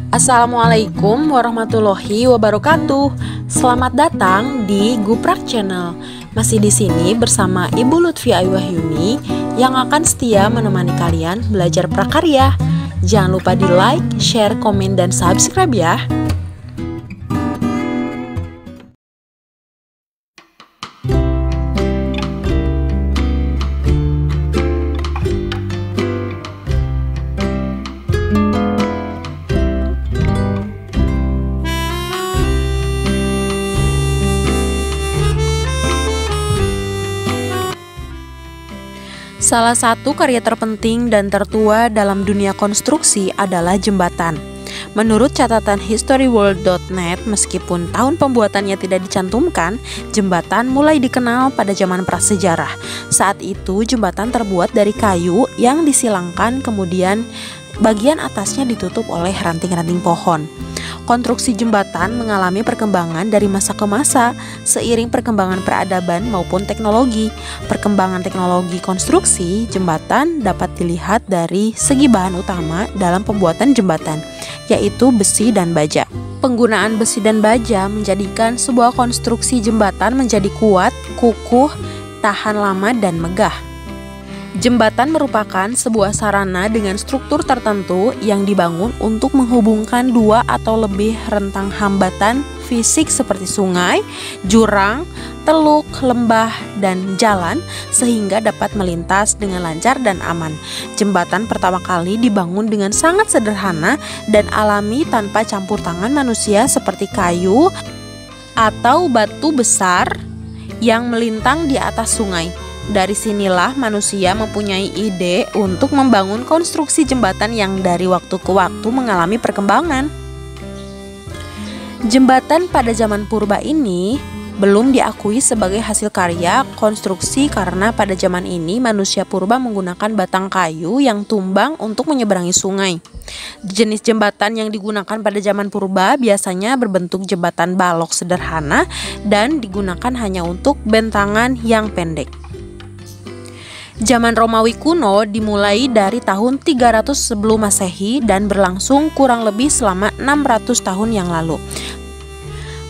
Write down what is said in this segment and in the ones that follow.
Assalamualaikum warahmatullahi wabarakatuh. Selamat datang di Guprak Channel. Masih di sini bersama Ibu Lutfi Aywahyuni yang akan setia menemani kalian belajar prakarya. Jangan lupa di like, share, komen, dan subscribe ya. Salah satu karya terpenting dan tertua dalam dunia konstruksi adalah jembatan. Menurut catatan historyworld.net, meskipun tahun pembuatannya tidak dicantumkan, jembatan mulai dikenal pada zaman prasejarah. Saat itu jembatan terbuat dari kayu yang disilangkan, kemudian bagian atasnya ditutup oleh ranting-ranting pohon. Konstruksi jembatan mengalami perkembangan dari masa ke masa seiring perkembangan peradaban maupun teknologi. Perkembangan teknologi konstruksi jembatan dapat dilihat dari segi bahan utama dalam pembuatan jembatan, yaitu besi dan baja. Penggunaan besi dan baja menjadikan sebuah konstruksi jembatan menjadi kuat, kukuh, tahan lama, dan megah. Jembatan merupakan sebuah sarana dengan struktur tertentu yang dibangun untuk menghubungkan dua atau lebih rentang hambatan fisik seperti sungai, jurang, teluk, lembah, dan jalan sehingga dapat melintas dengan lancar dan aman. Jembatan pertama kali dibangun dengan sangat sederhana dan alami tanpa campur tangan manusia seperti kayu atau batu besar yang melintang di atas sungai. Dari sinilah manusia mempunyai ide untuk membangun konstruksi jembatan yang dari waktu ke waktu mengalami perkembangan. Jembatan pada zaman purba ini belum diakui sebagai hasil karya konstruksi karena pada zaman ini manusia purba menggunakan batang kayu yang tumbang untuk menyeberangi sungai. Jenis jembatan yang digunakan pada zaman purba biasanya berbentuk jembatan balok sederhana dan digunakan hanya untuk bentangan yang pendek. Zaman Romawi kuno dimulai dari tahun 300 sebelum Masehi dan berlangsung kurang lebih selama 600 tahun yang lalu.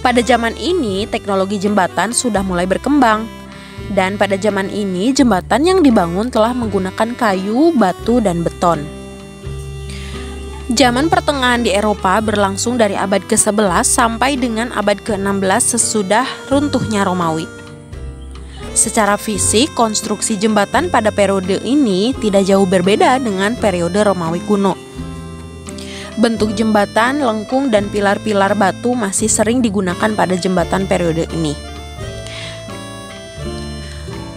Pada zaman ini teknologi jembatan sudah mulai berkembang, dan pada zaman ini jembatan yang dibangun telah menggunakan kayu, batu, dan beton. Zaman pertengahan di Eropa berlangsung dari abad ke-11 sampai dengan abad ke-16 sesudah runtuhnya Romawi. Secara fisik, konstruksi jembatan pada periode ini tidak jauh berbeda dengan periode Romawi kuno. Bentuk jembatan, lengkung, dan pilar-pilar batu masih sering digunakan pada jembatan periode ini.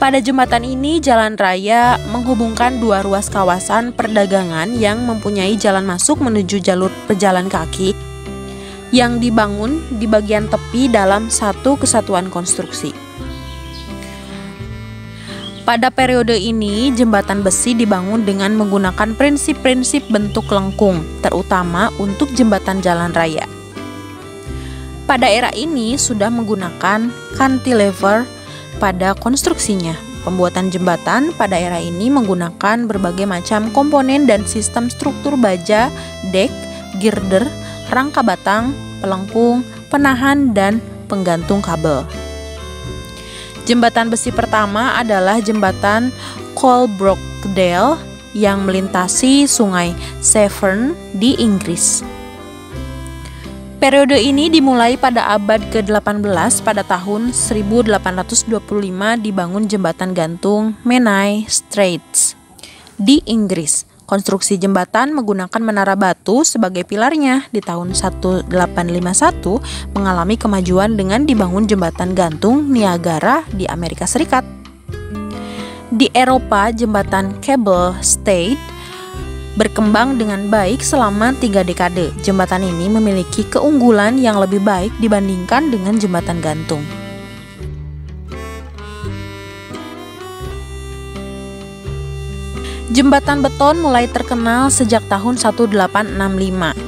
Pada jembatan ini, jalan raya menghubungkan dua ruas kawasan perdagangan yang mempunyai jalan masuk menuju jalur pejalan kaki yang dibangun di bagian tepi dalam satu kesatuan konstruksi. Pada periode ini, jembatan besi dibangun dengan menggunakan prinsip-prinsip bentuk lengkung, terutama untuk jembatan jalan raya. Pada era ini sudah menggunakan cantilever pada konstruksinya. Pembuatan jembatan pada era ini menggunakan berbagai macam komponen dan sistem struktur baja, dek, girder, rangka batang, pelengkung, penahan, dan penggantung kabel. Jembatan besi pertama adalah jembatan Coalbrookdale yang melintasi sungai Severn di Inggris. Periode ini dimulai pada abad ke-18. Pada tahun 1825 dibangun jembatan gantung Menai Straits di Inggris. Konstruksi jembatan menggunakan menara batu sebagai pilarnya. Di tahun 1851 mengalami kemajuan dengan dibangun jembatan gantung Niagara di Amerika Serikat. Di Eropa, jembatan Cable Stayed berkembang dengan baik selama 3 dekade. Jembatan ini memiliki keunggulan yang lebih baik dibandingkan dengan jembatan gantung. Jembatan beton mulai terkenal sejak tahun 1865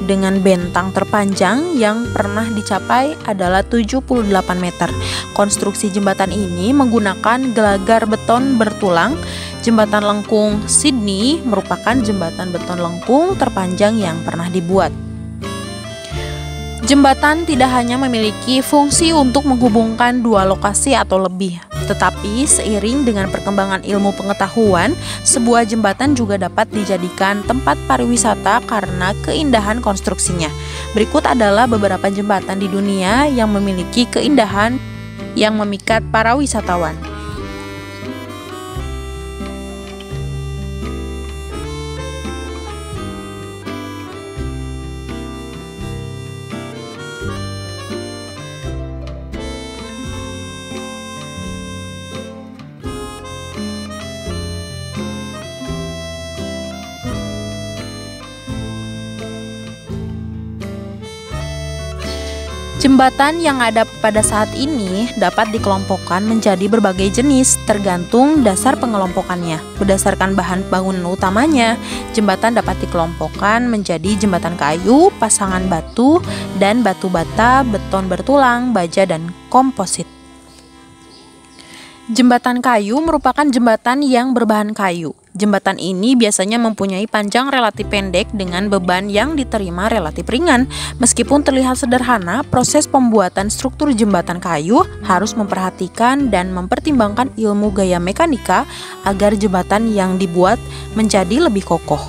dengan bentang terpanjang yang pernah dicapai adalah 78 meter. Konstruksi jembatan ini menggunakan gelagar beton bertulang. Jembatan lengkung Sydney merupakan jembatan beton lengkung terpanjang yang pernah dibuat. Jembatan tidak hanya memiliki fungsi untuk menghubungkan dua lokasi atau lebih, tetapi seiring dengan perkembangan ilmu pengetahuan, sebuah jembatan juga dapat dijadikan tempat pariwisata karena keindahan konstruksinya. Berikut adalah beberapa jembatan di dunia yang memiliki keindahan yang memikat para wisatawan. Jembatan yang ada pada saat ini dapat dikelompokkan menjadi berbagai jenis tergantung dasar pengelompokannya. Berdasarkan bahan bangunan utamanya, jembatan dapat dikelompokkan menjadi jembatan kayu, pasangan batu, dan batu bata, beton bertulang, baja, dan komposit. Jembatan kayu merupakan jembatan yang berbahan kayu. Jembatan ini biasanya mempunyai panjang relatif pendek dengan beban yang diterima relatif ringan. Meskipun terlihat sederhana, proses pembuatan struktur jembatan kayu harus memperhatikan dan mempertimbangkan ilmu gaya mekanika agar jembatan yang dibuat menjadi lebih kokoh.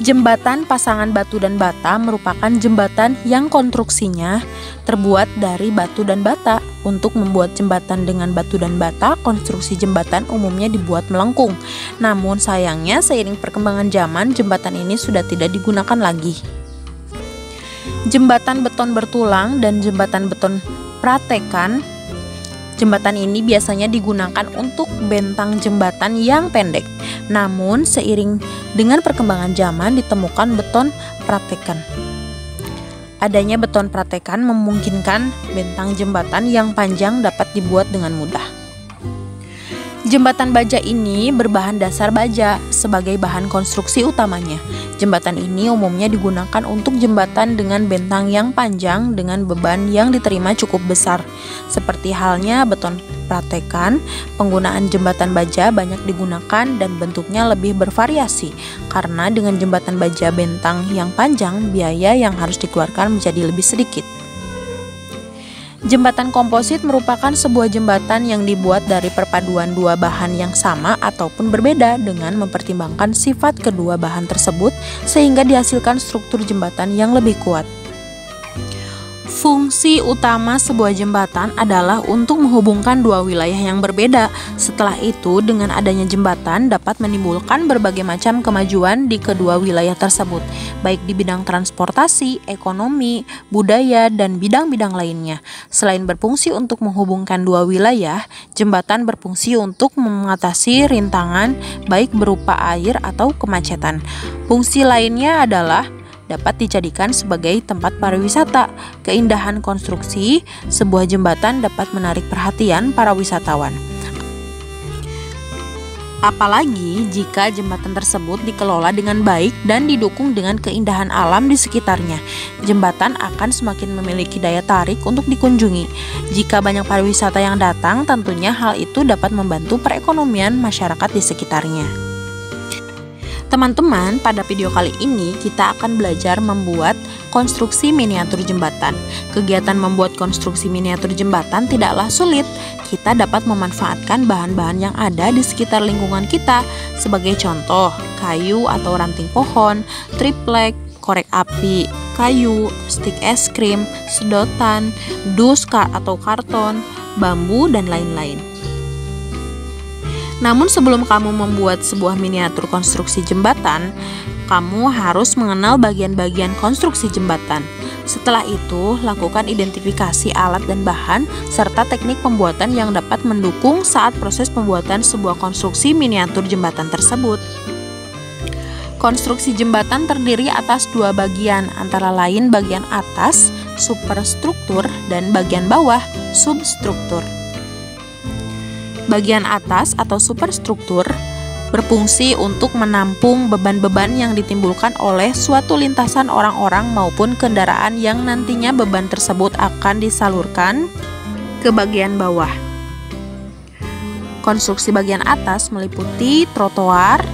Jembatan pasangan batu dan bata merupakan jembatan yang konstruksinya terbuat dari batu dan bata. Untuk membuat jembatan dengan batu dan bata, konstruksi jembatan umumnya dibuat melengkung. Namun sayangnya seiring perkembangan zaman, jembatan ini sudah tidak digunakan lagi. Jembatan beton bertulang dan jembatan beton pratekan. Jembatan ini biasanya digunakan untuk bentang jembatan yang pendek. Namun seiring dengan perkembangan zaman ditemukan beton pratekan. Adanya beton pratekan memungkinkan bentang jembatan yang panjang dapat dibuat dengan mudah. Jembatan baja ini berbahan dasar baja sebagai bahan konstruksi utamanya. Jembatan ini umumnya digunakan untuk jembatan dengan bentang yang panjang dengan beban yang diterima cukup besar. Seperti halnya beton pratekan, penggunaan jembatan baja banyak digunakan dan bentuknya lebih bervariasi. Karena dengan jembatan baja bentang yang panjang, biaya yang harus dikeluarkan menjadi lebih sedikit. Jembatan komposit merupakan sebuah jembatan yang dibuat dari perpaduan dua bahan yang sama ataupun berbeda dengan mempertimbangkan sifat kedua bahan tersebut sehingga dihasilkan struktur jembatan yang lebih kuat. Fungsi utama sebuah jembatan adalah untuk menghubungkan dua wilayah yang berbeda. Setelah itu, dengan adanya jembatan dapat menimbulkan berbagai macam kemajuan di kedua wilayah tersebut, baik di bidang transportasi, ekonomi, budaya, dan bidang-bidang lainnya. Selain berfungsi untuk menghubungkan dua wilayah, jembatan berfungsi untuk mengatasi rintangan baik berupa air atau kemacetan. Fungsi lainnya adalah dapat dijadikan sebagai tempat pariwisata. Keindahan konstruksi sebuah jembatan dapat menarik perhatian para wisatawan. Apalagi jika jembatan tersebut dikelola dengan baik dan didukung dengan keindahan alam di sekitarnya, jembatan akan semakin memiliki daya tarik untuk dikunjungi. Jika banyak pariwisata yang datang, tentunya hal itu dapat membantu perekonomian masyarakat di sekitarnya. Teman-teman, pada video kali ini kita akan belajar membuat konstruksi miniatur jembatan. Kegiatan membuat konstruksi miniatur jembatan tidaklah sulit. Kita dapat memanfaatkan bahan-bahan yang ada di sekitar lingkungan kita. Sebagai contoh, kayu atau ranting pohon, triplek, korek api, kayu, stik es krim, sedotan, dus atau karton, bambu, dan lain-lain. Namun sebelum kamu membuat sebuah miniatur konstruksi jembatan, kamu harus mengenal bagian-bagian konstruksi jembatan. Setelah itu, lakukan identifikasi alat dan bahan, serta teknik pembuatan yang dapat mendukung saat proses pembuatan sebuah konstruksi miniatur jembatan tersebut. Konstruksi jembatan terdiri atas dua bagian, antara lain bagian atas, superstruktur, dan bagian bawah, substruktur. Bagian atas atau superstruktur berfungsi untuk menampung beban-beban yang ditimbulkan oleh suatu lintasan orang-orang maupun kendaraan yang nantinya beban tersebut akan disalurkan ke bagian bawah. Konstruksi bagian atas meliputi trotoar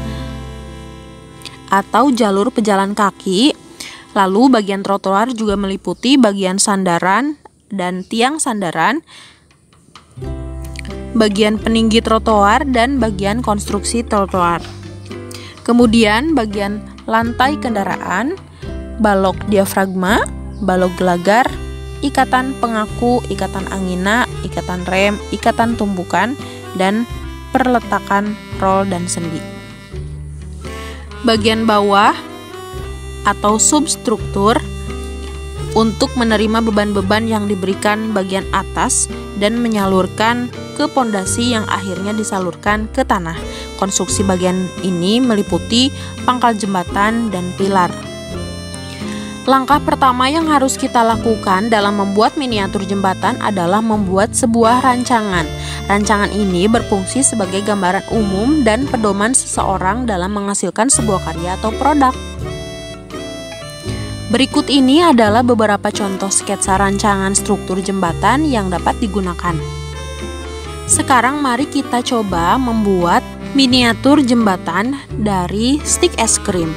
atau jalur pejalan kaki, Lalu bagian trotoar juga meliputi bagian sandaran dan tiang sandaran, bagian peninggi trotoar, dan bagian konstruksi trotoar. Kemudian bagian lantai kendaraan, balok diafragma, balok gelagar, ikatan pengaku, ikatan angina, ikatan rem, ikatan tumpukan, dan perletakan rol dan sendi. Bagian bawah atau substruktur untuk menerima beban-beban yang diberikan bagian atas dan menyalurkan ke pondasi yang akhirnya disalurkan ke tanah. Konstruksi bagian ini meliputi pangkal jembatan dan pilar. Langkah pertama yang harus kita lakukan dalam membuat miniatur jembatan adalah membuat sebuah rancangan. Rancangan ini berfungsi sebagai gambaran umum dan pedoman seseorang dalam menghasilkan sebuah karya atau produk. Berikut ini adalah beberapa contoh sketsa rancangan struktur jembatan yang dapat digunakan. Sekarang mari kita coba membuat miniatur jembatan dari stik es krim.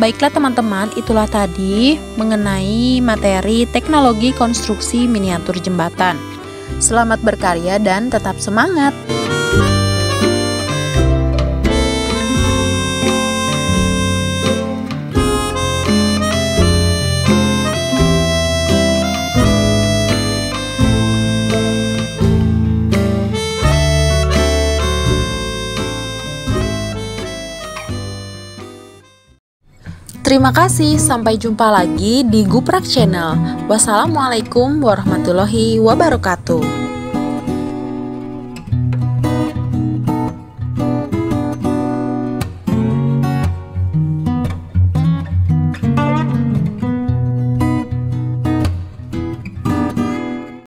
Baiklah teman-teman, itulah tadi mengenai materi teknologi konstruksi miniatur jembatan. Selamat berkarya dan tetap semangat! Terima kasih, sampai jumpa lagi di Guprak Channel. Wassalamualaikum warahmatullahi wabarakatuh.